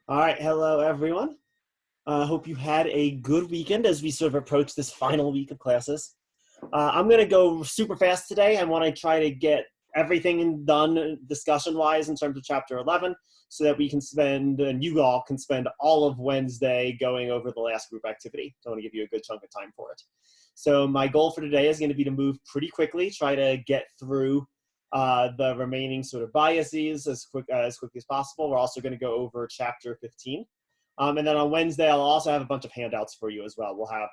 All right, hello everyone. Hope you had a good weekend as we sort of approach this final week of classes. I'm going to go super fast today. I want to try to get everything done discussion-wise in terms of Chapter 11 so that we can spend, and you all can spend all of Wednesday going over the last group activity. So I want to give you a good chunk of time for it. So my goal for today is going to be to move pretty quickly, try to get through the remaining sort of biases as quickly as possible. We're also going to go over Chapter 15. And then on Wednesday, I'll also have a bunch of handouts for you as well. We'll have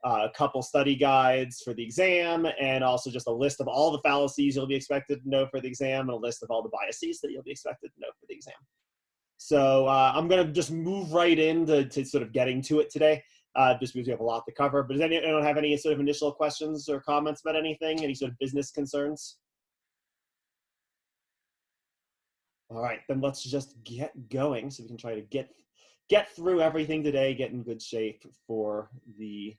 a couple study guides for the exam, and also just a list of all the fallacies you'll be expected to know for the exam, and a list of all the biases that you'll be expected to know for the exam. So I'm going to just move right into sort of getting to it today, just because we have a lot to cover. But does anyone have any sort of initial questions or comments about anything? Any sort of business concerns? All right, then let's just get going so we can try to get through everything today, get in good shape for the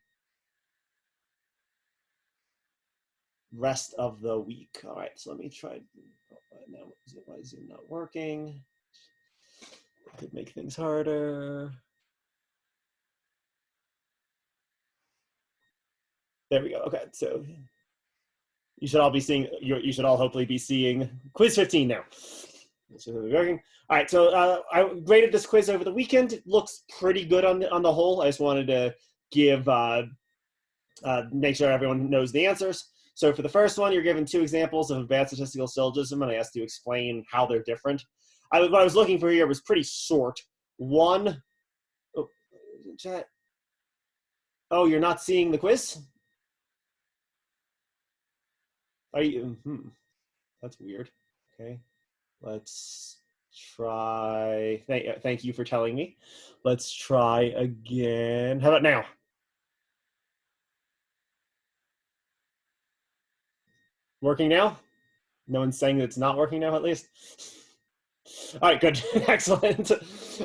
rest of the week. All right, so let me try. Now, why is Zoom not working? Could make things harder. There we go. Okay, so you should all be seeing. You should all hopefully be seeing quiz 15 now. Working. All right, so I graded this quiz over the weekend. It looks pretty good on the whole. I just wanted to give make sure everyone knows the answers. So for the first one, you're given two examples of a bad statistical syllogism, and I asked you to explain how they're different. What I was looking for here was pretty short. One, oh, chat. Oh, you're not seeing the quiz? Are you? That's weird. Okay, let's try. Thank you for telling me. Let's try again. How about now? Working now? No one's saying that it's not working now, at least. All right, good, excellent.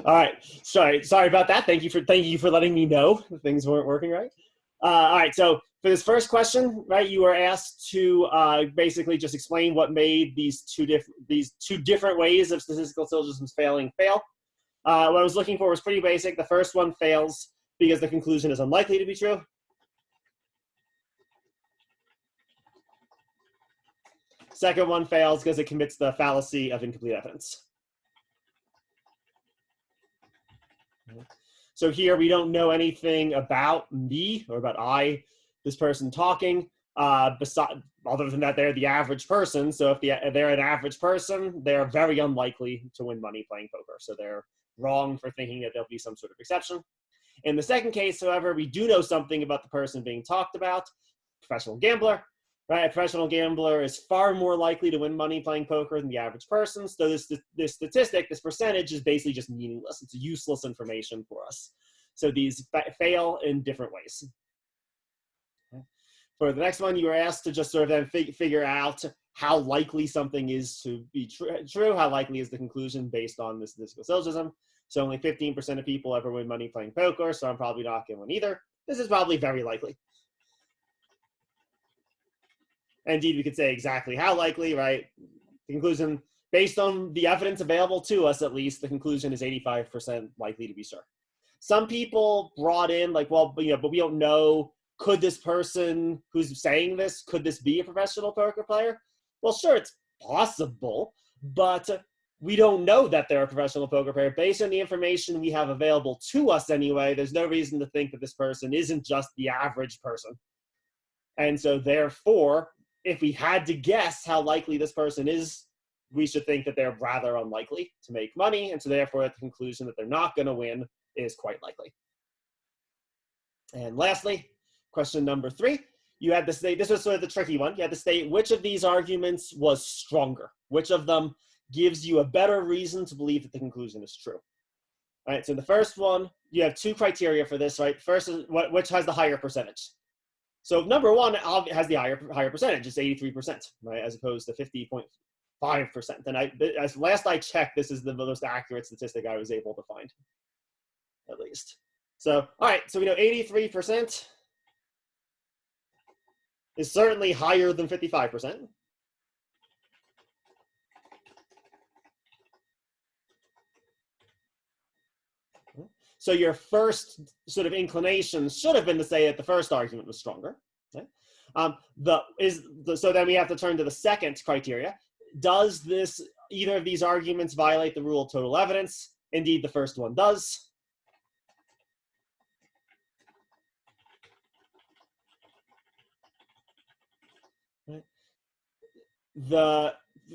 All right, sorry about that. Thank you for letting me know things weren't working right. All right, so for this first question, right, you were asked to basically just explain what made these two different ways of statistical syllogisms fail. What I was looking for was pretty basic. The first one fails because the conclusion is unlikely to be true. Second one fails because it commits the fallacy of incomplete evidence. So here we don't know anything about me or about this person talking. Other than that, they're the average person. So if they're an average person, they're very unlikely to win money playing poker. So they're wrong for thinking that there'll be some sort of exception. In the second case, however, we do know something about the person being talked about, professional gambler. Right, a professional gambler is far more likely to win money playing poker than the average person. So this statistic, this percentage, is basically just meaningless. It's useless information for us. So these fail in different ways. For the next one, you were asked to just sort of then figure out how likely something is to be true, how likely is the conclusion based on this statistical syllogism. So only 15% of people ever win money playing poker, so I'm probably not going to win either. This is probably very likely. Indeed, we could say exactly how likely, right? The conclusion, based on the evidence available to us, at least, the conclusion is 85% likely to be sure. Some people brought in, like, well, but we don't know, could this person who's saying this, could this be a professional poker player? Well, sure, it's possible, but we don't know that they're a professional poker player. Based on the information we have available to us anyway, there's no reason to think that this person isn't just the average person. And so therefore, if we had to guess how likely this person is, we should think that they're rather unlikely to make money. And so therefore, the conclusion that they're not going to win is quite likely. And lastly, question number 3, you had to state, this was sort of the tricky one, you had to state which of these arguments was stronger, which of them gives you a better reason to believe that the conclusion is true. All right, so the first one, you have 2 criteria for this, right? First is which has the higher percentage. So number 1 has the higher percentage, it's 83%, right, as opposed to 50.5%. And as last I checked, this is the most accurate statistic I was able to find, at least. So, all right, so we know 83% is certainly higher than 55%. So your first sort of inclination should have been to say that the first argument was stronger. Okay? So then we have to turn to the second criteria. Does either of these arguments violate the rule of total evidence? Indeed, the first one does. The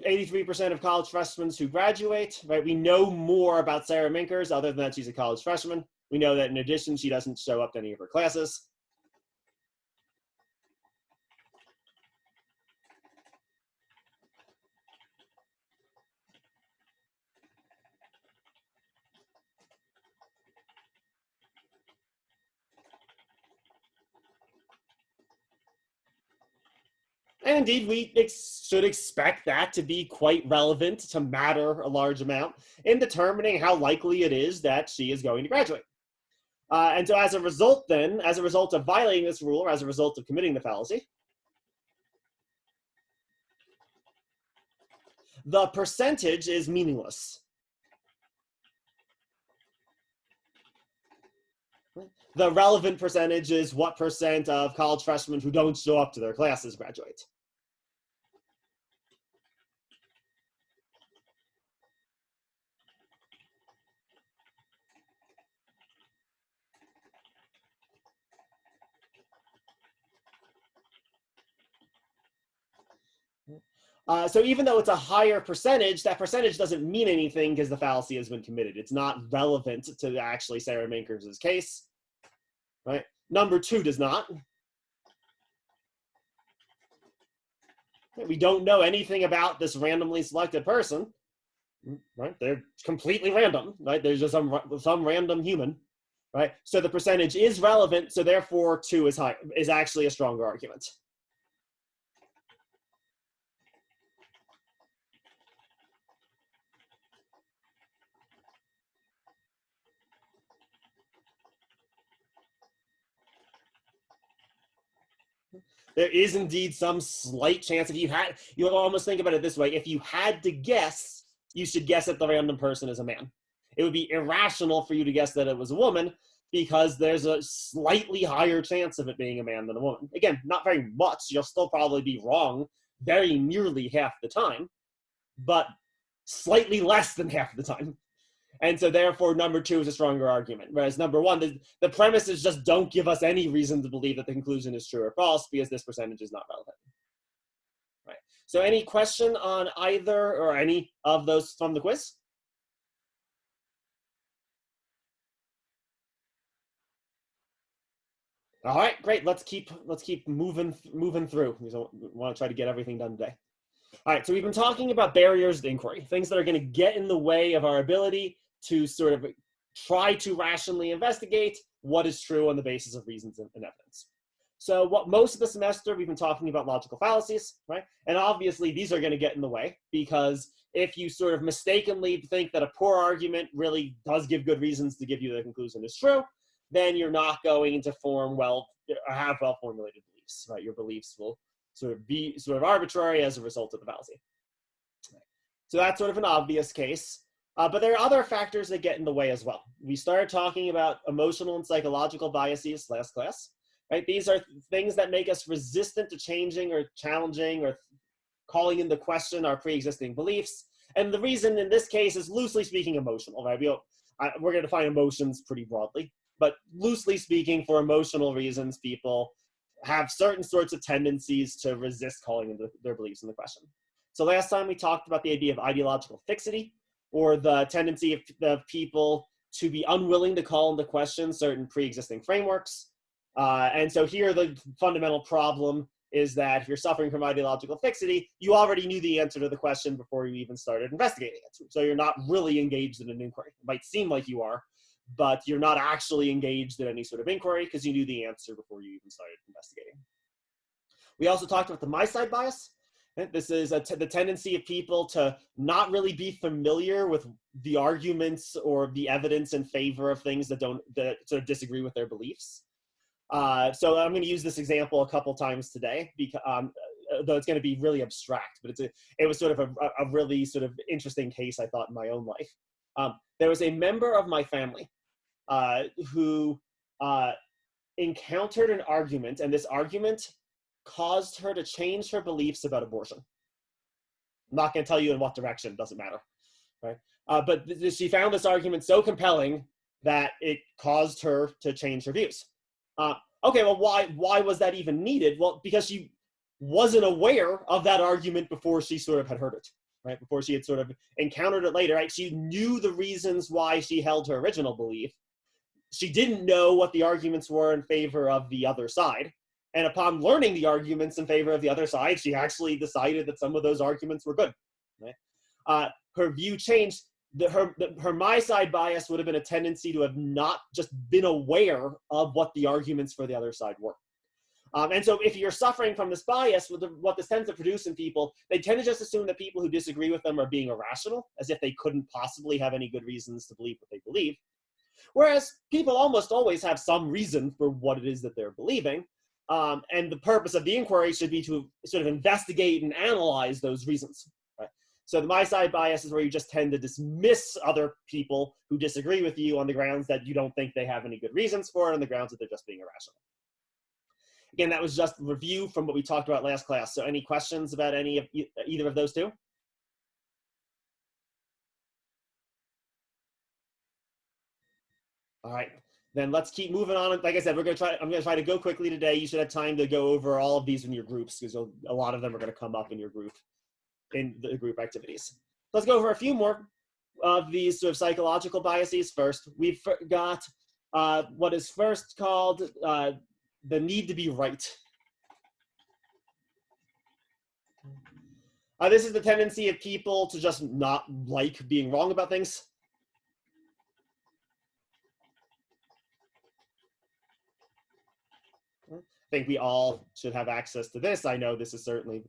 83% of college freshmen who graduate, right? We know more about Sarah Minkers other than that she's a college freshman. We know that in addition, she doesn't show up to any of her classes. And indeed, we should expect that to be quite relevant, to matter a large amount in determining how likely it is that she is going to graduate. And so as a result then, as a result of violating this rule, or as a result of committing the fallacy, the percentage is meaningless. The relevant percentage is what percent of college freshmen who don't show up to their classes graduate. So even though it's a higher percentage, that percentage doesn't mean anything because the fallacy has been committed. It's not relevant to actually Sarah Minkers' case, right? Number two does not. We don't know anything about this randomly selected person, right? They're completely random, right? There's just some random human, right? So the percentage is relevant, so therefore two is actually a stronger argument. There is indeed some slight chance. If you almost think about it this way: if you had to guess, you should guess that the random person is a man. It would be irrational for you to guess that it was a woman because there's a slightly higher chance of it being a man than a woman. Again, not very much. You'll still probably be wrong very nearly half the time, but slightly less than half the time. And so therefore, number two is a stronger argument. Whereas number one, the premise is just don't give us any reason to believe that the conclusion is true or false because this percentage is not relevant. Right. So any question on either or any of those from the quiz? All right, great. Let's keep moving through. We want to try to get everything done today. All right, so we've been talking about barriers to inquiry, things that are going to get in the way of our ability to sort of try to rationally investigate what is true on the basis of reasons and evidence. So what most of the semester we've been talking about logical fallacies, right? And obviously these are going to get in the way because if you sort of mistakenly think that a poor argument really does give good reasons to give you the conclusion is true, then you're not going to have well-formulated beliefs, right? Your beliefs will sort of be sort of arbitrary as a result of the fallacy. So that's sort of an obvious case. But there are other factors that get in the way as well. We started talking about emotional and psychological biases last class, right? These are things that make us resistant to changing or challenging or calling into question our pre-existing beliefs. And the reason in this case is loosely speaking emotional, right? We're going to define emotions pretty broadly, but loosely speaking, for emotional reasons, people have certain sorts of tendencies to resist calling into their beliefs into question. So last time we talked about the idea of ideological fixity, or the tendency of people to be unwilling to call into question certain pre-existing frameworks. And so here the fundamental problem is that if you're suffering from ideological fixity, you already knew the answer to the question before you even started investigating it. So you're not really engaged in an inquiry. It might seem like you are, but you're not actually engaged in any sort of inquiry because you knew the answer before you even started investigating. We also talked about the my side bias. This is the tendency of people to not really be familiar with the arguments or the evidence in favor of things that sort of disagree with their beliefs. So I'm going to use this example a couple times today, because though it's going to be really abstract, but it was sort of a really sort of interesting case I thought in my own life. There was a member of my family who encountered an argument, and this argument caused her to change her beliefs about abortion. I'm not going to tell you in what direction, doesn't matter, right? But she found this argument so compelling that it caused her to change her views. Okay, well, why was that even needed? Well, because she wasn't aware of that argument before she sort of had heard it, right? Before she had sort of encountered it later, right? She knew the reasons why she held her original belief. She didn't know what the arguments were in favor of the other side. And upon learning the arguments in favor of the other side, she actually decided that some of those arguments were good, right? Her view changed. Her my side bias would have been a tendency to have not just been aware of what the arguments for the other side were. And so if you're suffering from this bias, what this tends to produce in people, they tend to just assume that people who disagree with them are being irrational, as if they couldn't possibly have any good reasons to believe what they believe. Whereas people almost always have some reason for what it is that they're believing. And the purpose of the inquiry should be to sort of investigate and analyze those reasons. Right? So the my side bias is where you just tend to dismiss other people who disagree with you on the grounds that you don't think they have any good reasons for it, on the grounds that they're just being irrational. Again, that was just a review from what we talked about last class. So any questions about either of those two? All right, then let's keep moving on. Like I said, I'm going to try to go quickly today. You should have time to go over all of these in your groups, because a lot of them are going to come up in your group, in the group activities. Let's go over a few more of these sort of psychological biases first. We've got what is first called the need to be right. This is the tendency of people to just not like being wrong about things. I think we all should have access to this. I know this is certainly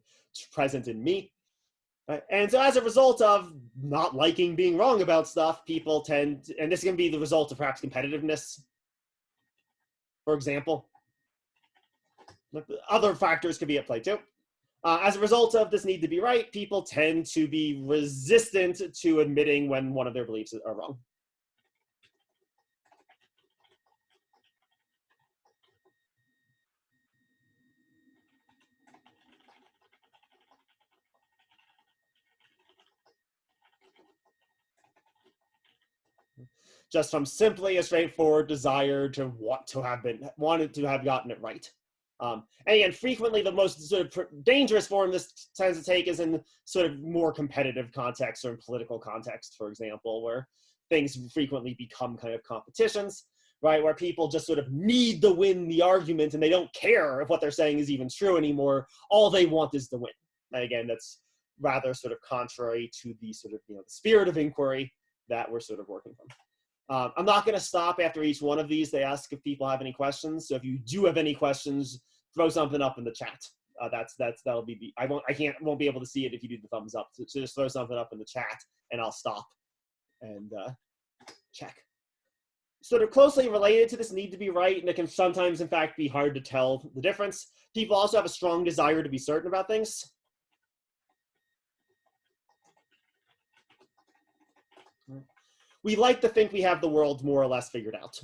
present in me. Right? And so as a result of not liking being wrong about stuff, people tend to, and this can be the result of perhaps competitiveness, for example. Other factors could be at play too. As a result of this need to be right, people tend to be resistant to admitting when one of their beliefs are wrong. Just from simply a straightforward desire to wanted to have gotten it right. And again, frequently the most sort of dangerous form this tends to take is in sort of more competitive contexts or in political context, for example, where things frequently become kind of competitions, right? Where people just sort of need to win the argument and they don't care if what they're saying is even true anymore. All they want is to win. And again, that's rather sort of contrary to the sort of, the spirit of inquiry that we're sort of working from. I'm not going to stop after each one of these. They ask if people have any questions. So if you do have any questions, throw something up in the chat. That'll be I won't be able to see it if you do the thumbs up. So just throw something up in the chat and I'll stop and check. Sort of closely related to this need to be right, and it can sometimes in fact be hard to tell the difference. People also have a strong desire to be certain about things. We like to think we have the world more or less figured out.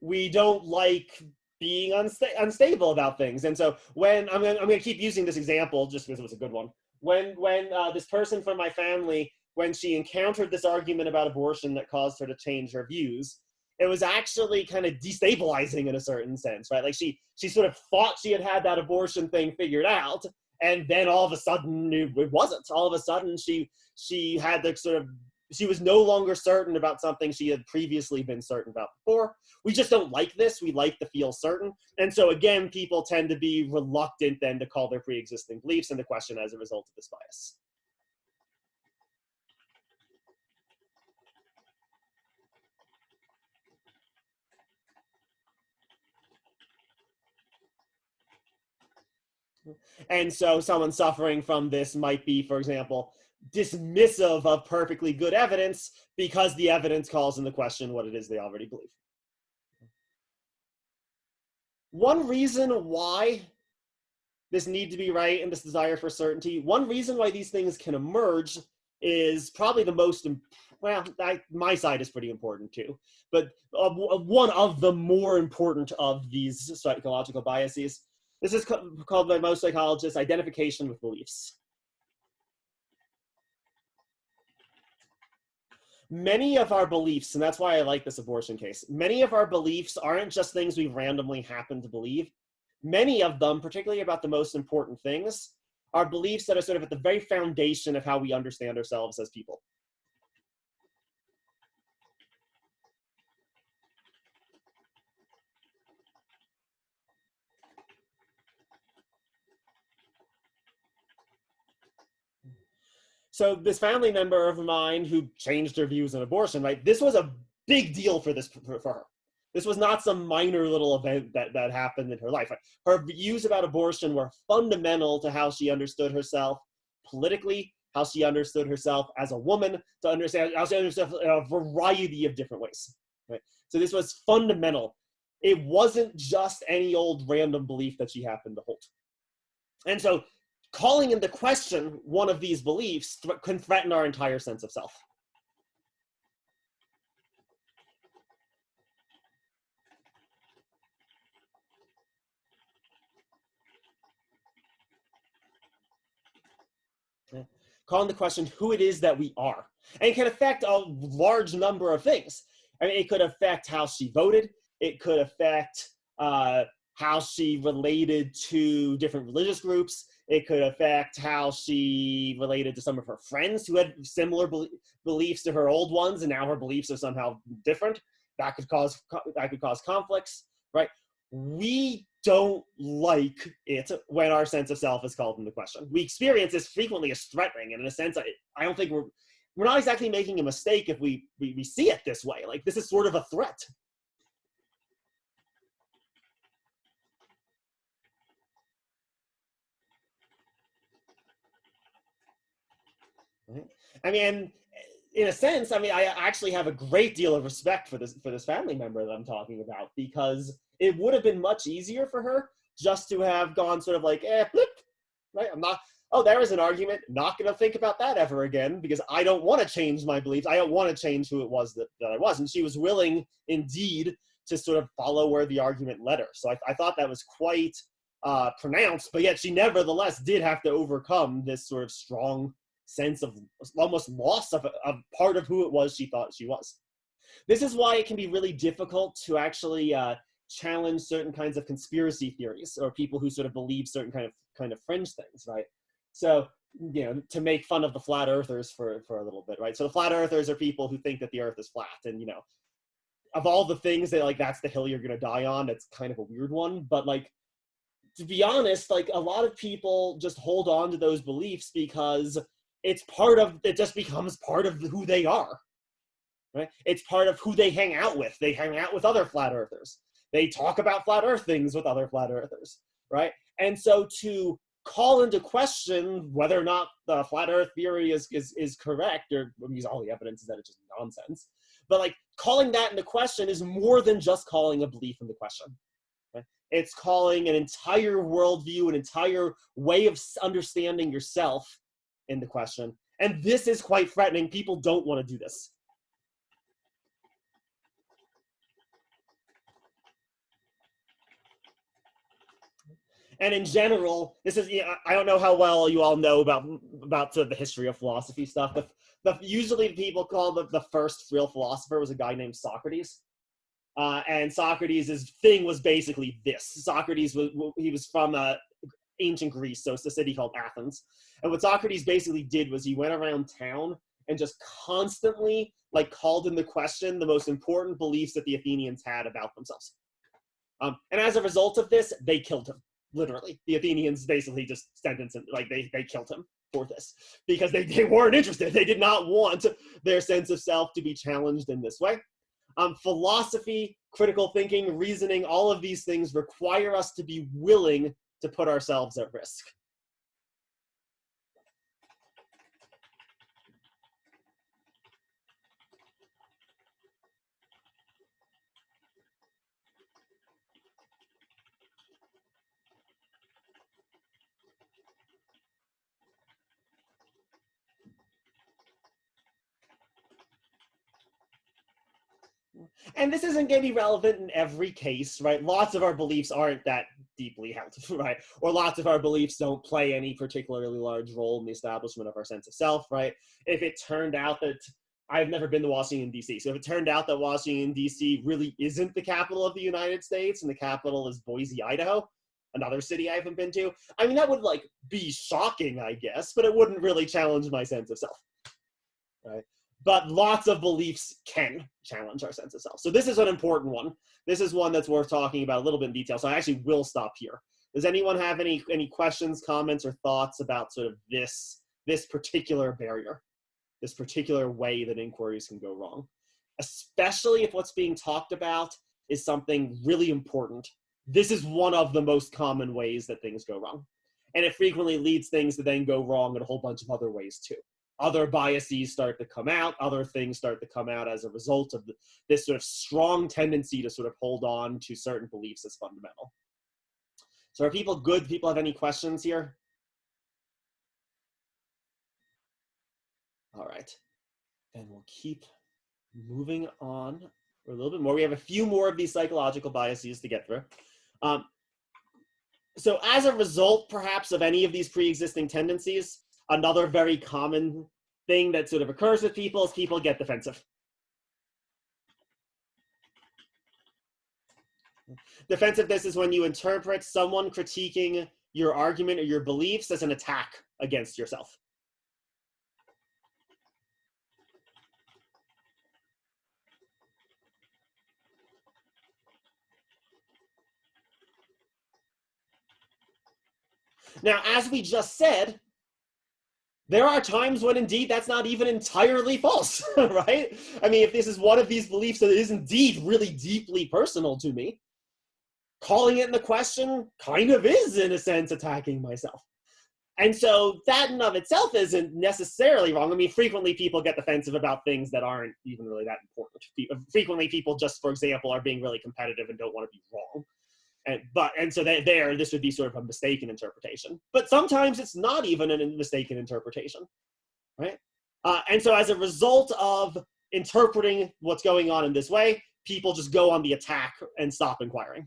We don't like being unstable about things. And so when, I'm gonna keep using this example just because it was a good one. When this person from my family, when she encountered this argument about abortion that caused her to change her views, it was actually kind of destabilizing in a certain sense, right? Like she sort of thought she had that abortion thing figured out, and then all of a sudden it wasn't. All of a sudden she had the sort of, she was no longer certain about something she had previously been certain about before. We just don't like this. We like to feel certain. And so again, people tend to be reluctant then to call their pre-existing beliefs into question as a result of this bias. And so someone suffering from this might be, for example, dismissive of perfectly good evidence because the evidence calls into question what it is they already believe. One reason why this need to be right and this desire for certainty. One reason why these things can emerge is probably the most, well, my side is pretty important too, but one of the more important of these psychological biases. This is called by most psychologists identification with beliefs. Many of our beliefs, and that's why I like this abortion case, many of our beliefs aren't just things we randomly happen to believe. Many of them, particularly about the most important things, are beliefs that are sort of at the very foundation of how we understand ourselves as people. So this family member of mine who changed her views on abortion, right? This was a big deal for her. This was not some minor little event that happened in her life. Her views about abortion were fundamental to how she understood herself politically, how she understood herself as a woman, to understand how she understood herself in a variety of different ways. Right? So this was fundamental. It wasn't just any old random belief that she happened to hold. And so calling into question one of these beliefs can threaten our entire sense of self. Calling into question who it is that we are. And it can affect a large number of things. I mean, it could affect how she voted. It could affect how she related to different religious groups. It could affect how she related to some of her friends who had similar beliefs to her old ones, and now her beliefs are somehow different. That could cause conflicts, right? We don't like it when our sense of self is called into question. We experience this frequently as threatening, and in a sense, I don't think we're not exactly making a mistake if we see it this way. Like, this is sort of a threat. Right? I mean, in a sense, I mean, I actually have a great deal of respect for this family member that I'm talking about, because it would have been much easier for her just to have gone sort of like, blip, right? I'm not, oh, there is an argument, not going to think about that ever again, because I don't want to change my beliefs. I don't want to change who it was that I was. And she was willing, indeed, to sort of follow where the argument led her. So I thought that was quite pronounced, but yet she nevertheless did have to overcome this sort of strong sense of almost loss of a part of who it was she thought she was. This is why it can be really difficult to actually challenge certain kinds of conspiracy theories, or people who sort of believe certain kind of fringe things, right? So, you know, to make fun of the flat earthers for a little bit, right? So the flat earthers are people who think that the earth is flat, and, you know, of all the things that, like, that's the hill you're gonna die on, it's kind of a weird one, but, like, to be honest, like, a lot of people just hold on to those beliefs because it just becomes part of who they are, right? It's part of who they hang out with. They hang out with other flat earthers. They talk about flat earth things with other flat earthers, right? And so to call into question whether or not the flat earth theory is correct, or because all the evidence is that it's just nonsense, but, like, calling that into question is more than just calling a belief into question. Right? It's calling an entire worldview, an entire way of understanding yourself into question. And this is quite threatening. People don't want to do this. And in general, this is, I don't know how well you all know about the history of philosophy stuff. Usually people call the first real philosopher was a guy named Socrates. And Socrates' thing was basically this. Socrates was from ancient Greece, so it's a city called Athens. And what Socrates basically did was he went around town and just constantly, like, called into question the most important beliefs that the Athenians had about themselves. And as a result of this, they killed him. Literally, the Athenians basically just sentenced him, like, they killed him for this, because they weren't interested. They did not want their sense of self to be challenged in this way. Philosophy, critical thinking, reasoning, all of these things require us to be willing to put ourselves at risk. And this isn't going to be relevant in every case, right? Lots of our beliefs aren't that deeply held, right? Or lots of our beliefs don't play any particularly large role in the establishment of our sense of self, right? If it turned out that I've never been to Washington, D.C. So if it turned out that Washington, D.C. really isn't the capital of the United States and the capital is Boise, Idaho, another city I haven't been to, I mean, that would like be shocking, I guess, but it wouldn't really challenge my sense of self, right? But lots of beliefs can challenge our sense of self. So this is an important one. This is one that's worth talking about a little bit in detail. So I actually will stop here. Does anyone have any questions, comments, or thoughts about sort of this particular barrier, this particular way that inquiries can go wrong? Especially if what's being talked about is something really important. This is one of the most common ways that things go wrong. And it frequently leads things to then go wrong in a whole bunch of other ways too. Other biases start to come out, other things start to come out as a result of this sort of strong tendency to sort of hold on to certain beliefs as fundamental. So are people good? Do people have any questions here? All right, then we'll keep moving on for a little bit more. We have a few more of these psychological biases to get through. So as a result, perhaps, of any of these pre-existing tendencies, another very common thing that sort of occurs with people is people get defensive. Defensiveness is when you interpret someone critiquing your argument or your beliefs as an attack against yourself. Now, as we just said, there are times when indeed that's not even entirely false, right? I mean, if this is one of these beliefs that is indeed really deeply personal to me, calling it into question kind of is, in a sense, attacking myself. And so that in of itself isn't necessarily wrong. I mean, frequently people get defensive about things that aren't even really that important. Frequently people just, for example, are being really competitive and don't want to be wrong. And so this would be sort of a mistaken interpretation. But sometimes it's not even a mistaken interpretation, right? And so as a result of interpreting what's going on in this way, people just go on the attack and stop inquiring.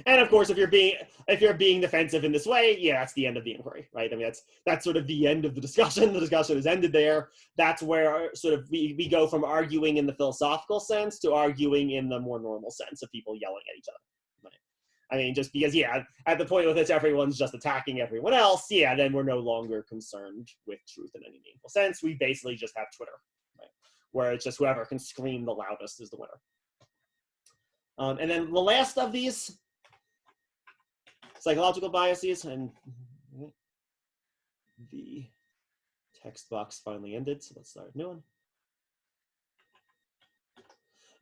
And of course, if you're being defensive in this way, yeah, that's the end of the inquiry, right? I mean, that's sort of the end of the discussion. The discussion is ended there. That's where sort of we go from arguing in the philosophical sense to arguing in the more normal sense of people yelling at each other. Right? I mean, just because, yeah, at the point with which everyone's just attacking everyone else, yeah, then we're no longer concerned with truth in any meaningful sense. We basically just have Twitter, right? Where it's just whoever can scream the loudest is the winner. And then the last of these psychological biases, and the text box finally ended, so let's start a new one.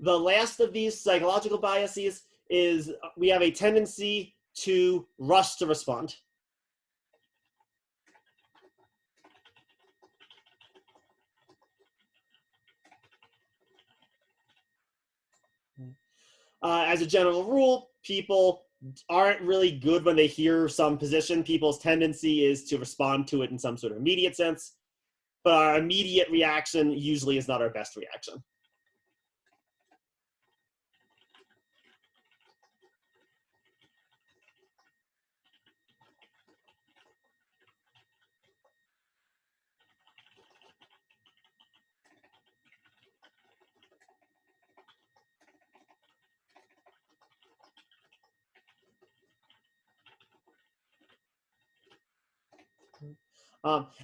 The last of these psychological biases is we have a tendency to rush to respond. As a general rule, people aren't really good when they hear some position. People's tendency is to respond to it in some sort of immediate sense, but our immediate reaction usually is not our best reaction.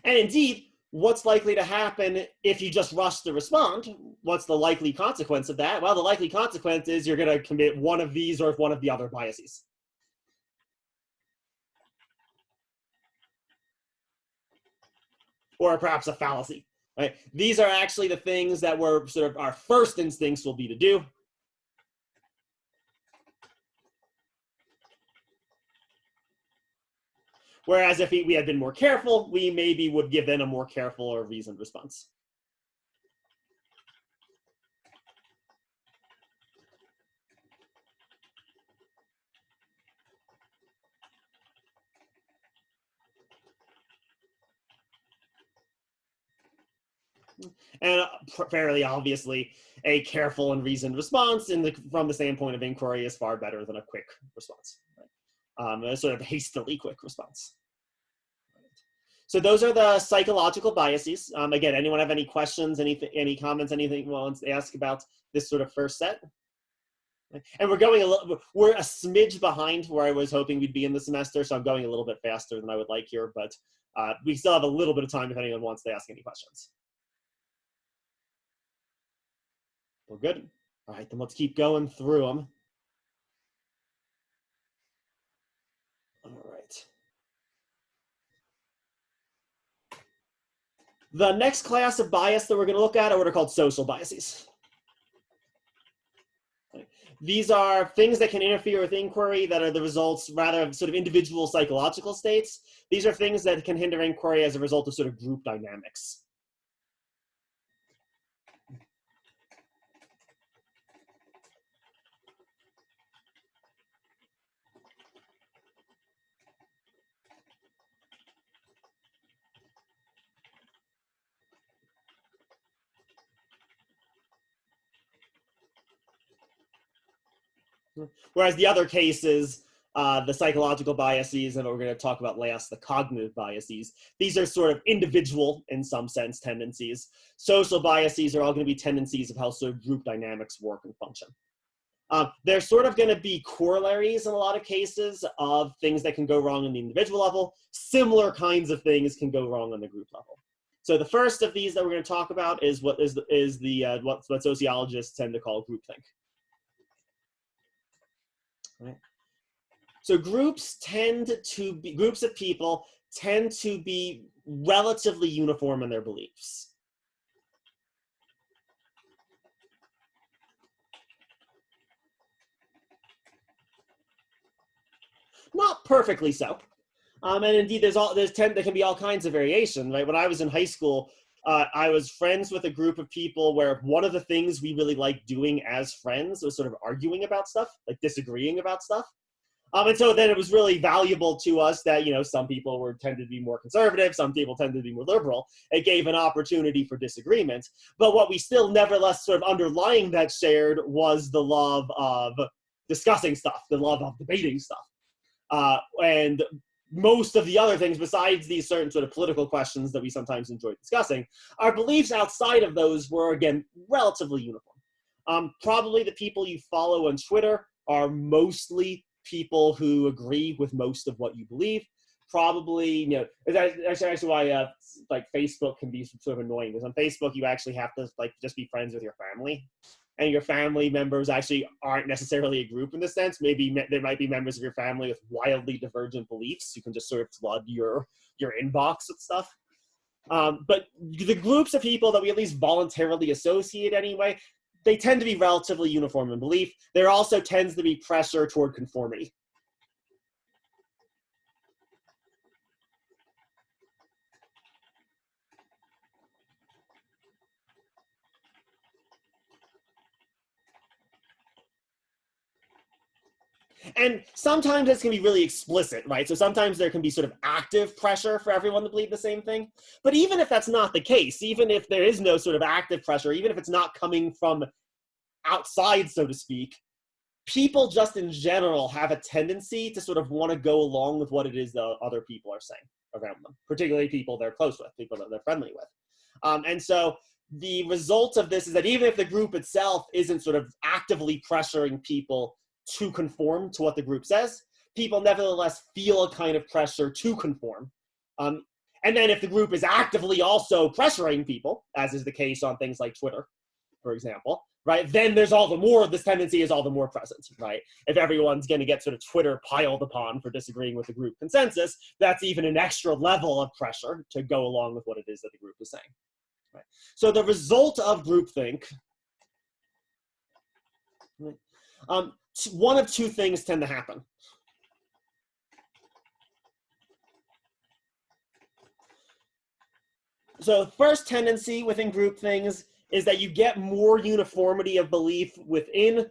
And indeed, what's likely to happen if you just rush to respond? What's the likely consequence of that? Well, the likely consequence is you're going to commit one of these or one of the other biases. Or perhaps a fallacy, right? These are actually the things that we're sort of our first instincts will be to do. Whereas if we had been more careful, we maybe would give in a more careful or reasoned response. And fairly obviously, a careful and reasoned response from the standpoint of inquiry is far better than a quick response, right? A sort of hastily quick response. So those are the psychological biases. Again, anyone have any questions, any comments, anything wants to ask about this sort of first set? And we're a smidge behind where I was hoping we'd be in the semester, so I'm going a little bit faster than I would like here, but we still have a little bit of time if anyone wants to ask any questions. We're good. All right, then let's keep going through them. All right. The next class of bias that we're going to look at are what are called social biases. These are things that can interfere with inquiry that are the results rather of sort of individual psychological states. These are things that can hinder inquiry as a result of sort of group dynamics. Whereas the other cases, the psychological biases, and what we're going to talk about last, the cognitive biases, these are sort of individual, in some sense, tendencies. Social biases are all going to be tendencies of how sort of group dynamics work and function. They're sort of going to be corollaries in a lot of cases of things that can go wrong on the individual level. Similar kinds of things can go wrong on the group level. So the first of these that we're going to talk about is what sociologists tend to call groupthink. Right. So groups of people tend to be relatively uniform in their beliefs. Not perfectly so. And indeed, there can be all kinds of variation, right? When I was in high school, I was friends with a group of people where one of the things we really liked doing as friends was sort of arguing about stuff, like disagreeing about stuff. And so then it was really valuable to us that, some people tended to be more conservative, some people tended to be more liberal. It gave an opportunity for disagreement. But what we still nevertheless sort of underlying that shared was the love of discussing stuff, the love of debating stuff. And most of the other things, besides these certain sort of political questions that we sometimes enjoyed discussing, our beliefs outside of those were, again, relatively uniform. Probably the people you follow on Twitter are mostly people who agree with most of what you believe. Probably, that's actually why like Facebook can be sort of annoying, because on Facebook you actually have to just be friends with your family, and your family members actually aren't necessarily a group in the sense. Maybe there might be members of your family with wildly divergent beliefs. You can just sort of flood your inbox with stuff. But the groups of people that we at least voluntarily associate anyway, they tend to be relatively uniform in belief. There also tends to be pressure toward conformity. And sometimes this can be really explicit, right? So sometimes there can be sort of active pressure for everyone to believe the same thing. But even if that's not the case, even if there is no sort of active pressure, even if it's not coming from outside, so to speak, people just in general have a tendency to sort of want to go along with what it is that other people are saying around them, particularly people they're close with, people that they're friendly with. And so the result of this is that even if the group itself isn't sort of actively pressuring people to conform to what the group says, people nevertheless feel a kind of pressure to conform. And then if the group is actively also pressuring people, as is the case on things like Twitter, for example, right, then this tendency is all the more present, right? If everyone's going to get sort of Twitter piled upon for disagreeing with the group consensus, that's even an extra level of pressure to go along with what it is that the group is saying. Right? So the result of groupthink, one of two things tend to happen. So first tendency within group things is that you get more uniformity of belief within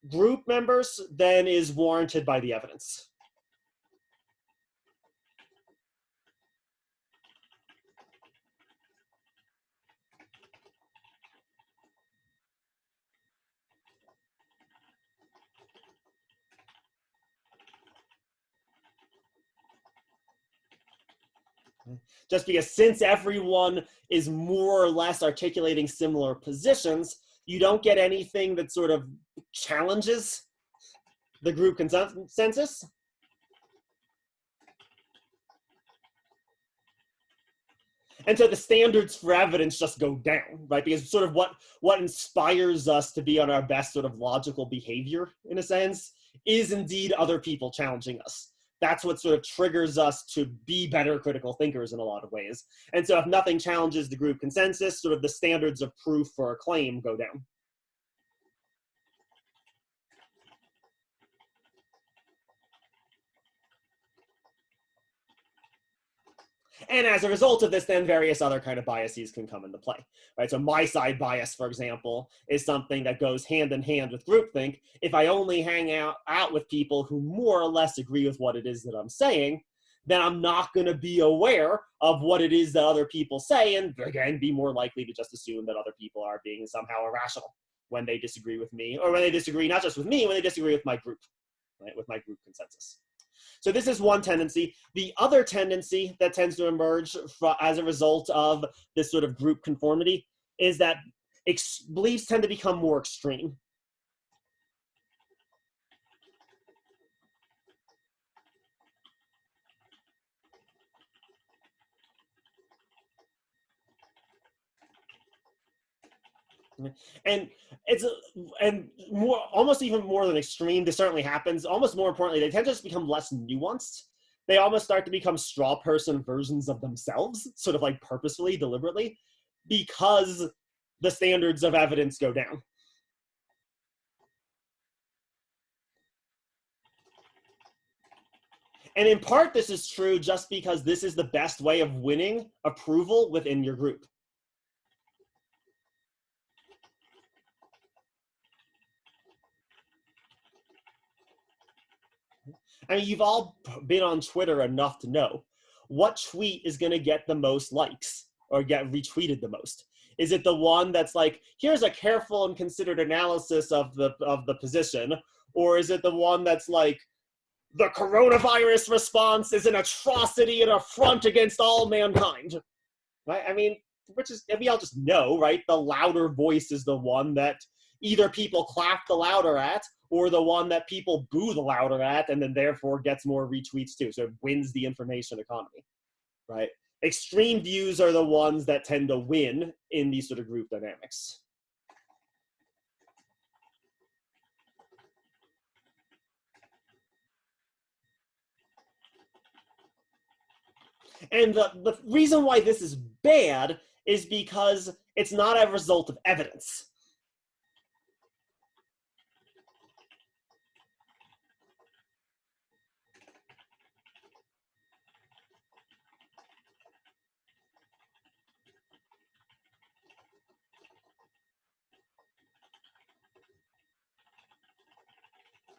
group members than is warranted by the evidence. Just because since everyone is more or less articulating similar positions, you don't get anything that sort of challenges the group consensus. And so the standards for evidence just go down, right? Because sort of what inspires us to be on our best sort of logical behavior, in a sense, is indeed other people challenging us. That's what sort of triggers us to be better critical thinkers in a lot of ways. And so if nothing challenges the group consensus, sort of the standards of proof for a claim go down. And as a result of this, then various other kind of biases can come into play, right? So my side bias, for example, is something that goes hand in hand with groupthink. If I only hang out with people who more or less agree with what it is that I'm saying, then I'm not going to be aware of what it is that other people say, and again, be more likely to just assume that other people are being somehow irrational when they disagree with me, or when they disagree not just with me, when they disagree with my group, right? With my group consensus. So this is one tendency. The other tendency that tends to emerge as a result of this sort of group conformity is that beliefs tend to become more extreme. And it's more, almost even more than extreme. This certainly happens. Almost more importantly, they tend to just become less nuanced. They almost start to become straw person versions of themselves, sort of like purposefully, deliberately, because the standards of evidence go down. And in part, this is true just because this is the best way of winning approval within your group. I mean, you've all been on Twitter enough to know what tweet is going to get the most likes or get retweeted the most. Is it the one that's like, here's a careful and considered analysis of the position, or is it the one that's like, the coronavirus response is an atrocity and affront against all mankind? Right? I mean, we all just know, right? The louder voice is the one that either people clap the louder at, or the one that people boo the louder at, and then therefore gets more retweets too. So it wins the information economy, right? Extreme views are the ones that tend to win in these sort of group dynamics. And the reason why this is bad is because it's not a result of evidence.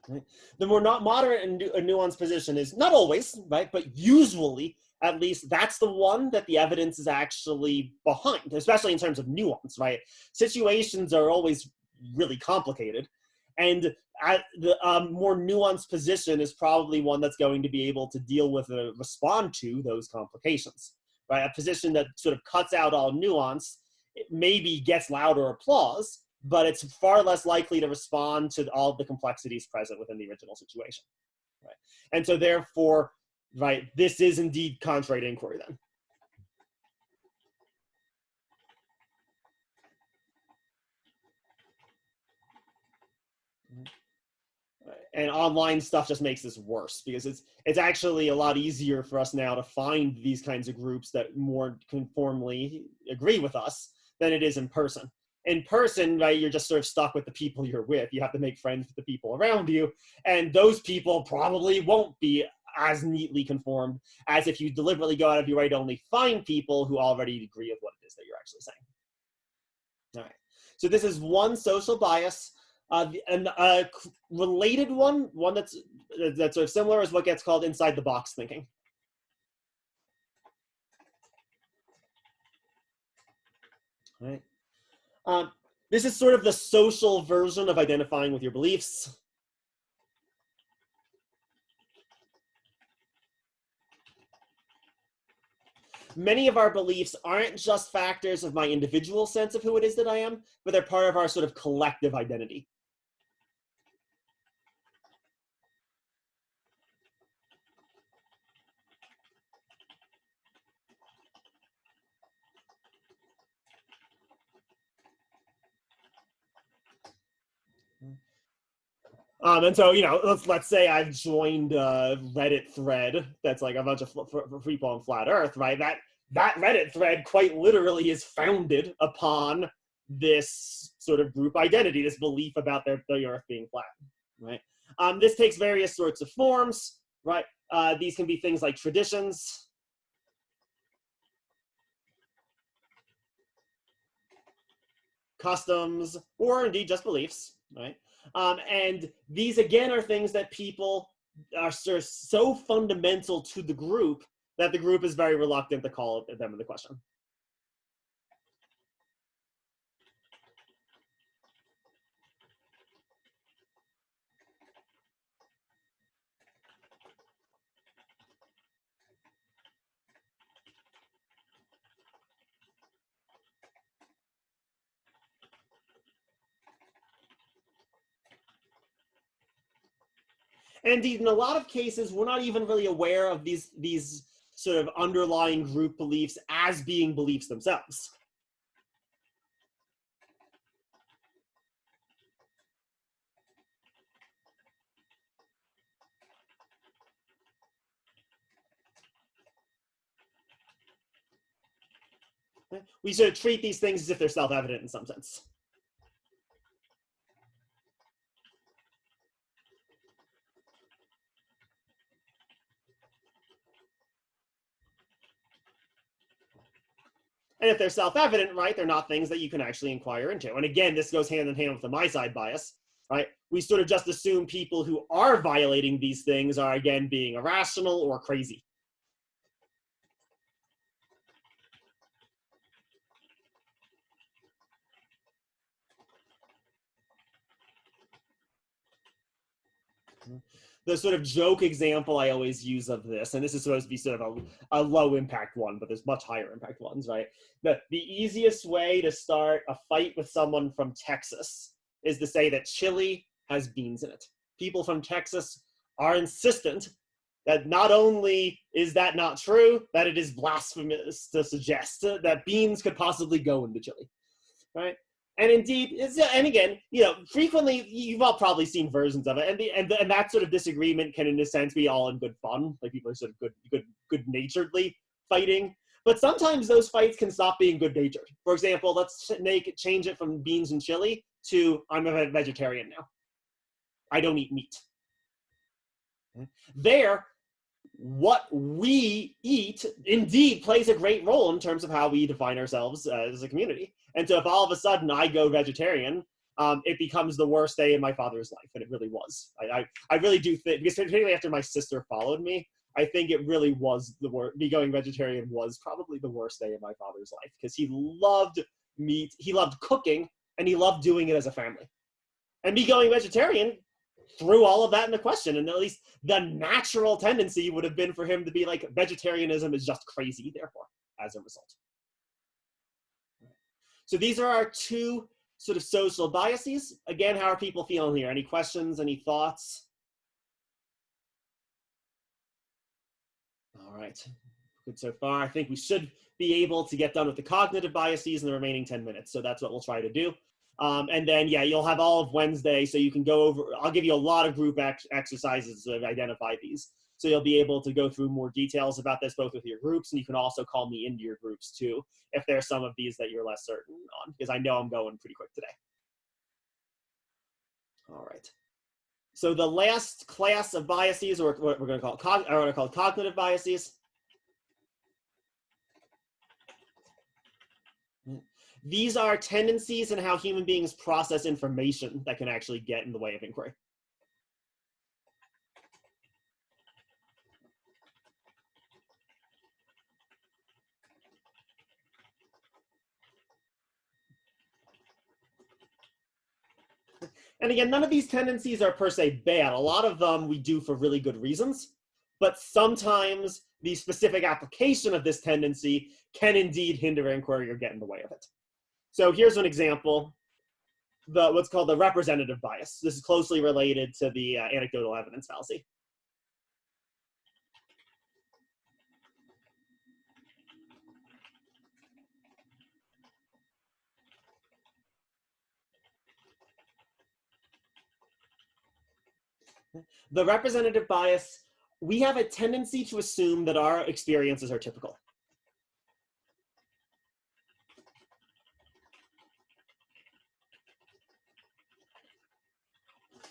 Right? The more not moderate and nuanced position is not always, right, but usually, at least, that's the one that the evidence is actually behind, especially in terms of nuance, right? Situations are always really complicated, and the more nuanced position is probably one that's going to be able to deal with and respond to those complications, right? A position that sort of cuts out all nuance, it maybe gets louder applause, but it's far less likely to respond to all the complexities present within the original situation, right? And so therefore, right, this is indeed contrary to inquiry then. And online stuff just makes this worse because it's actually a lot easier for us now to find these kinds of groups that more conformly agree with us than it is in person. In person, right, you're just sort of stuck with the people you're with. You have to make friends with the people around you, and those people probably won't be as neatly conformed as if you deliberately go out of your way to only find people who already agree with what it is that you're actually saying. All right. So this is one social bias. And a related one that's sort of similar, is what gets called inside the box thinking. All right. This is sort of the social version of identifying with your beliefs. Many of our beliefs aren't just factors of my individual sense of who it is that I am, but they're part of our sort of collective identity. And so, you know, let's say I've joined a Reddit thread that's like a bunch of people on flat Earth, right? That Reddit thread quite literally is founded upon this sort of group identity, this belief about the Earth being flat, right? This takes various sorts of forms, right? These can be things like traditions, customs, or indeed just beliefs, right? And these, again, are things that people are so fundamental to the group that the group is very reluctant to call them into question. And indeed, in a lot of cases, we're not even really aware of these sort of underlying group beliefs as being beliefs themselves. We sort of treat these things as if they're self-evident in some sense. And if they're self-evident, right, they're not things that you can actually inquire into. And again, this goes hand in hand with the my side bias, right? We sort of just assume people who are violating these things are, again, being irrational or crazy. The sort of joke example I always use of this, and this is supposed to be sort of a low impact one, but there's much higher impact ones, right? The easiest way to start a fight with someone from Texas is to say that chili has beans in it. People from Texas are insistent that not only is that not true, that it is blasphemous to suggest that beans could possibly go into chili, right? And indeed, and again, you know, frequently you've all probably seen versions of it, and that sort of disagreement can, in a sense, be all in good fun. Like people are sort of good-naturedly fighting, but sometimes those fights can stop being good-natured. For example, let's change it from beans and chili to I'm a vegetarian now. I don't eat meat. There, what we eat indeed plays a great role in terms of how we define ourselves as a community. And so if all of a sudden I go vegetarian, it becomes the worst day in my father's life, and it really was. I really do think, because particularly after my sister followed me, I think it really was the worst. Me going vegetarian was probably the worst day in my father's life, because he loved meat, he loved cooking, and he loved doing it as a family. And me going vegetarian threw all of that into question, and at least the natural tendency would have been for him to be like, vegetarianism is just crazy, therefore, as a result. So these are our two sort of social biases. Again, how are people feeling here? Any questions, any thoughts? All right, good so far. I think we should be able to get done with the cognitive biases in the remaining 10 minutes. So that's what we'll try to do. And then, yeah, you'll have all of Wednesday, so you can go over, I'll give you a lot of group exercises to identify these. So you'll be able to go through more details about this, both with your groups, and you can also call me into your groups too, if there are some of these that you're less certain on, because I know I'm going pretty quick today. All right. So the last class of biases, or what we're going to call cognitive biases. These are tendencies in how human beings process information that can actually get in the way of inquiry. And again, none of these tendencies are per se bad. A lot of them we do for really good reasons, but sometimes the specific application of this tendency can indeed hinder inquiry or get in the way of it. So here's an example, what's called the representative bias. This is closely related to the anecdotal evidence fallacy. The representative bias, we have a tendency to assume that our experiences are typical.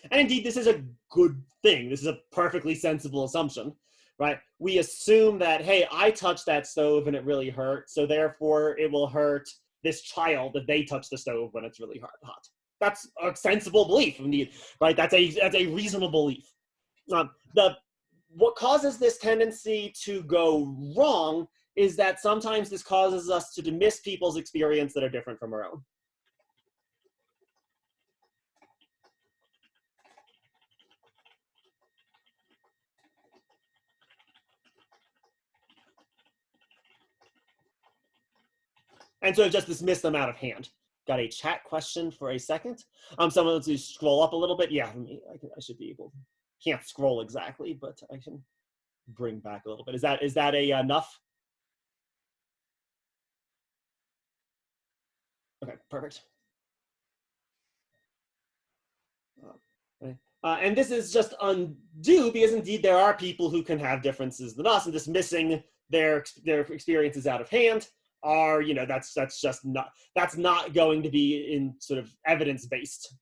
And indeed, this is a good thing. This is a perfectly sensible assumption, right? We assume that, hey, I touched that stove and it really hurt, so therefore it will hurt this child if they touch the stove when it's really hot. That's a sensible belief, indeed, right? That's a reasonable belief. What causes this tendency to go wrong is that sometimes this causes us to dismiss people's experience that are different from our own. And so just dismiss them out of hand. Got a chat question for a second. Someone wants to scroll up a little bit. Yeah, I should be able. Can't scroll exactly, but I can bring back a little bit. Is that enough? Okay, perfect. And this is just undue because indeed there are people who can have differences than us, and dismissing their experiences out of hand are, that's just not, that's not going to be in sort of evidence-based.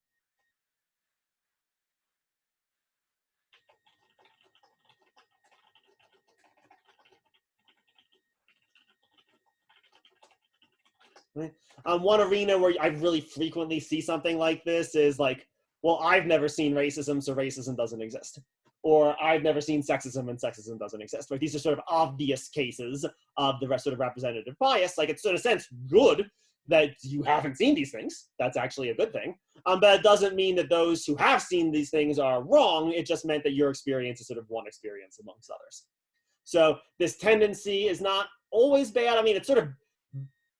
Right? One arena where I really frequently see something like this is like, well, I've never seen racism, so racism doesn't exist. Or I've never seen sexism, and sexism doesn't exist. Right? These are sort of obvious cases of the sort of representative bias. Like, it's in a sense good that you haven't seen these things. That's actually a good thing. But it doesn't mean that those who have seen these things are wrong. It just meant that your experience is sort of one experience amongst others. So this tendency is not always bad. I mean, it's sort of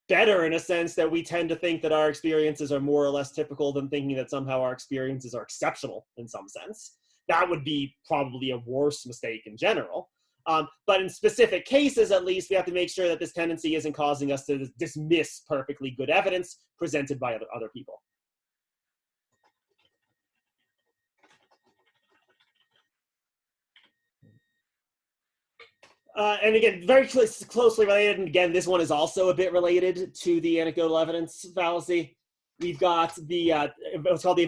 better in a sense that we tend to think that our experiences are more or less typical than thinking that somehow our experiences are exceptional in some sense. That would be probably a worse mistake in general. But in specific cases, at least, we have to make sure that this tendency isn't causing us to dismiss perfectly good evidence presented by other people. And again, very closely related, and again, this one is also a bit related to the anecdotal evidence fallacy. We've got the what's called the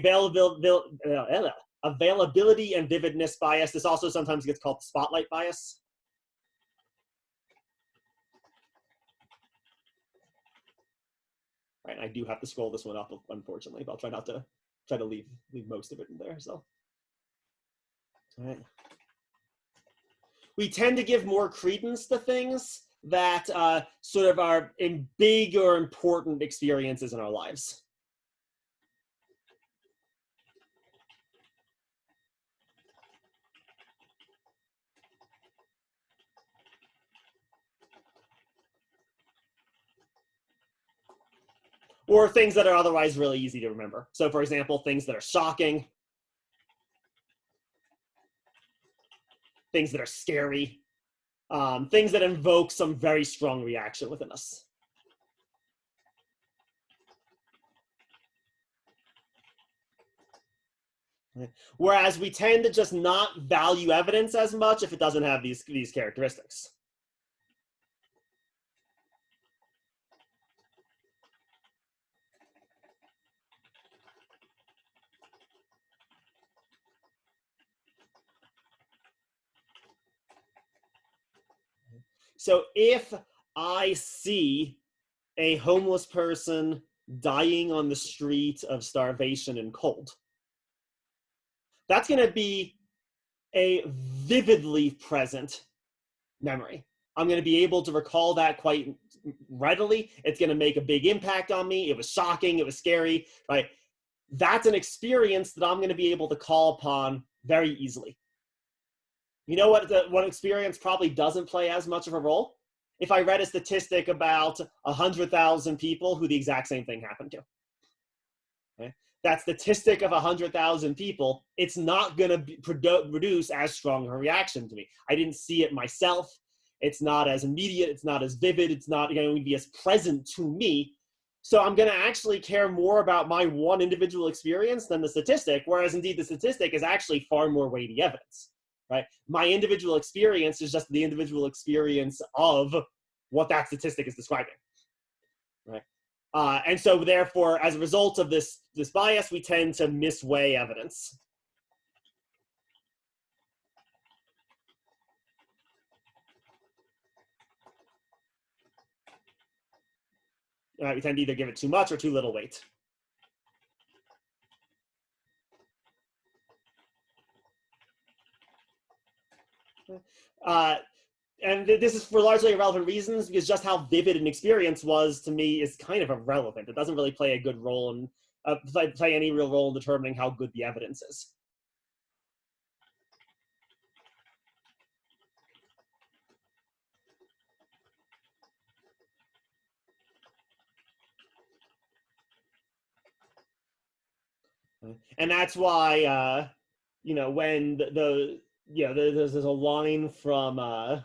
availability and vividness bias. This also sometimes gets called the spotlight bias. Right, I do have to scroll this one up, unfortunately, but I'll try to leave most of it in there. So, all right. We tend to give more credence to things that sort of are in big or important experiences in our lives. Or things that are otherwise really easy to remember. So for example, things that are shocking, things that are scary, things that invoke some very strong reaction within us. Whereas we tend to just not value evidence as much if it doesn't have these characteristics. So if I see a homeless person dying on the street of starvation and cold, that's going to be a vividly present memory. I'm going to be able to recall that quite readily. It's going to make a big impact on me. It was shocking. It was scary, right? That's an experience that I'm going to be able to call upon very easily. You know what experience probably doesn't play as much of a role? If I read a statistic about 100,000 people who the exact same thing happened to. Okay? That statistic of 100,000 people, it's not going to produce as strong a reaction to me. I didn't see it myself. It's not as immediate. It's not as vivid. It's not going to be as present to me. So I'm going to actually care more about my one individual experience than the statistic, whereas indeed the statistic is actually far more weighty evidence, right? My individual experience is just the individual experience of what that statistic is describing, right? And so therefore, as a result of this bias, we tend to misweigh evidence. We tend to either give it too much or too little weight. And this is for largely irrelevant reasons, because just how vivid an experience was to me is kind of irrelevant. It doesn't really play a good role in, play any real role in determining how good the evidence is. And that's why, you know, when there's a line from, I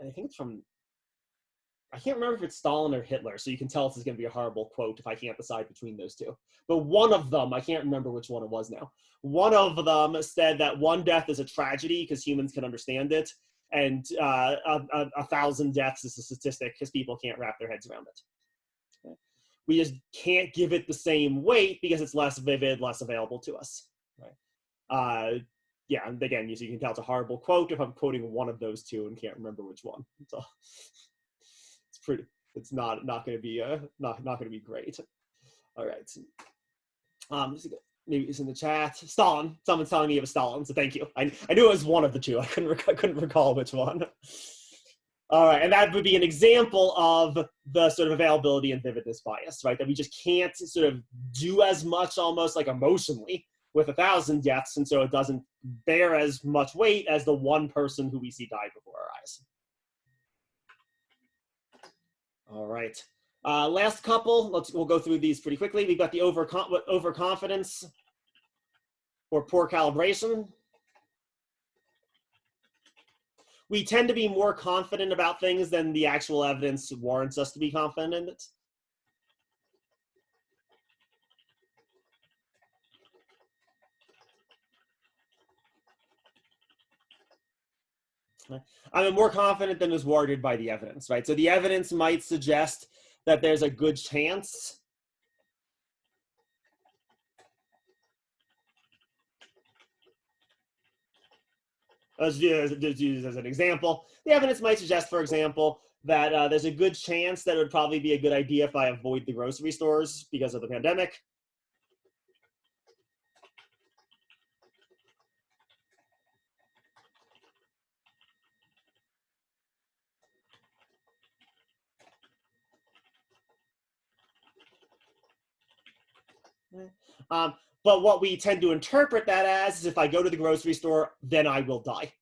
think it's from, I can't remember if it's Stalin or Hitler, so you can tell this is going to be a horrible quote if I can't decide between those two. But one of them, I can't remember which one it was now. One of them said that one death is a tragedy because humans can understand it, and 1,000 deaths is a statistic because people can't wrap their heads around it. Okay? We just can't give it the same weight because it's less vivid, less available to us. Right? Yeah, and again, you can tell it's a horrible quote if I'm quoting one of those two and can't remember which one. So it's pretty. It's not going to be not going to be great. All right. Maybe it's in the chat. Stalin. Someone's telling me it was Stalin, so thank you. I knew it was one of the two. I couldn't recall which one. All right, and that would be an example of the sort of availability and vividness bias, right? That we just can't sort of do as much, almost like emotionally, with 1,000 deaths, and so it doesn't bear as much weight as the one person who we see die before our eyes. All right. Last couple, we'll go through these pretty quickly. We've got the overconfidence or poor calibration. We tend to be more confident about things than the actual evidence warrants us to be confident in it. I'm more confident than is warranted by the evidence, right? So the evidence might suggest that there's a good chance let's use as an example. The evidence might suggest, for example, that there's a good chance that it would probably be a good idea if I avoid the grocery stores because of the pandemic. But what we tend to interpret that as is if I go to the grocery store, then I will die.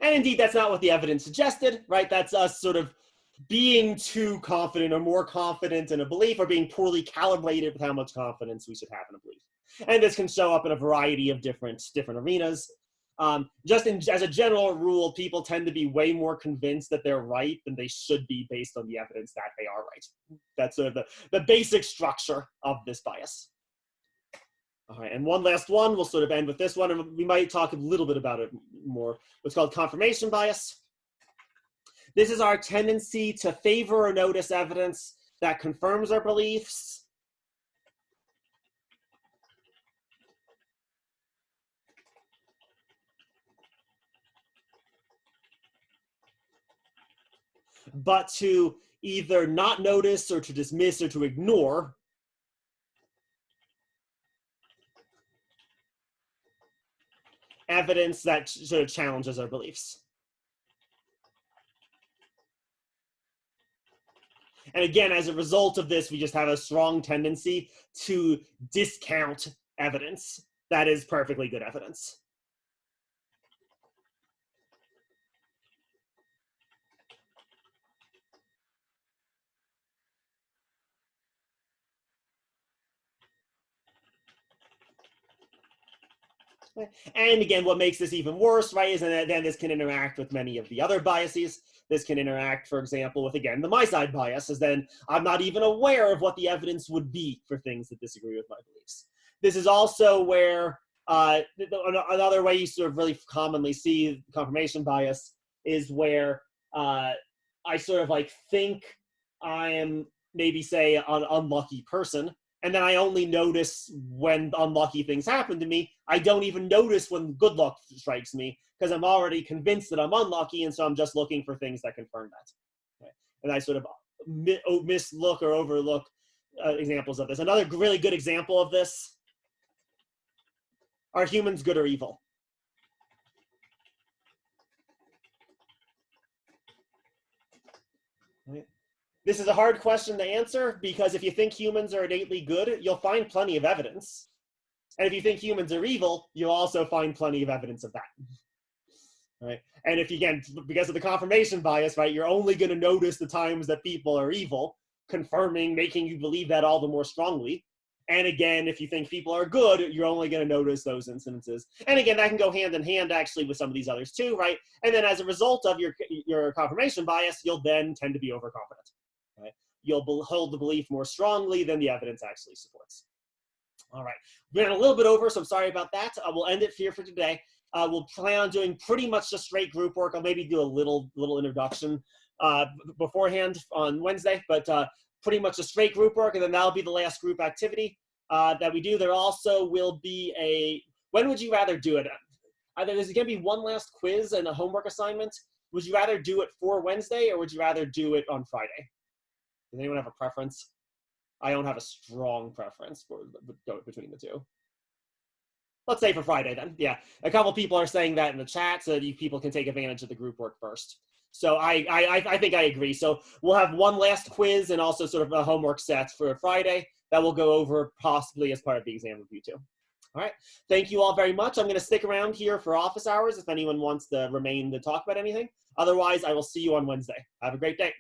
And indeed, that's not what the evidence suggested, right? That's us sort of being too confident or more confident in a belief, or being poorly calibrated with how much confidence we should have in a belief. And this can show up in a variety of different arenas. As a general rule, people tend to be way more convinced that they're right than they should be based on the evidence that they are right. That's sort of the basic structure of this bias. All right, and one last one, we'll sort of end with this one, and we might talk a little bit about it more. What's called confirmation bias. This is our tendency to favor or notice evidence that confirms our beliefs. But to either not notice or to dismiss or to ignore evidence that sort of challenges our beliefs. And again, as a result of this, we just have a strong tendency to discount evidence that is perfectly good evidence. And again, what makes this even worse, right, is that then this can interact with many of the other biases. This can interact, for example, with, again, the my side bias, is then I'm not even aware of what the evidence would be for things that disagree with my beliefs. This is also where another way you sort of really commonly see confirmation bias is where I sort of like think I am maybe, say, an unlucky person, and then I only notice when unlucky things happen to me. I don't even notice when good luck strikes me because I'm already convinced that I'm unlucky, and so I'm just looking for things that confirm that. Okay? And I sort of mislook or overlook examples of this. Another really good example of this: are humans good or evil? Right? This is a hard question to answer because if you think humans are innately good, you'll find plenty of evidence. And if you think humans are evil, you'll also find plenty of evidence of that. Right? And if you, again, because of the confirmation bias, right, you're only going to notice the times that people are evil, confirming, making you believe that all the more strongly. And again, if you think people are good, you're only going to notice those incidences. And again, that can go hand in hand actually with some of these others too, right? And then as a result of your confirmation bias, you'll then tend to be overconfident. Right? You'll hold the belief more strongly than the evidence actually supports. All right, we ran a little bit over, so I'm sorry about that. We'll end it here for today. We'll plan on doing pretty much just straight group work. I'll maybe do a little introduction beforehand on Wednesday, but pretty much a straight group work, and then that'll be the last group activity that we do. There also will be a, when would you rather do it? There's going to be one last quiz and a homework assignment. Would you rather do it for Wednesday, or would you rather do it on Friday? Does anyone have a preference? I don't have a strong preference between the two. Let's say for Friday then. Yeah, a couple people are saying that in the chat, so you people can take advantage of the group work first. So I think I agree. So we'll have one last quiz and also sort of a homework set for Friday that we'll go over possibly as part of the exam review too. All right, thank you all very much. I'm going to stick around here for office hours if anyone wants to remain to talk about anything. Otherwise, I will see you on Wednesday. Have a great day.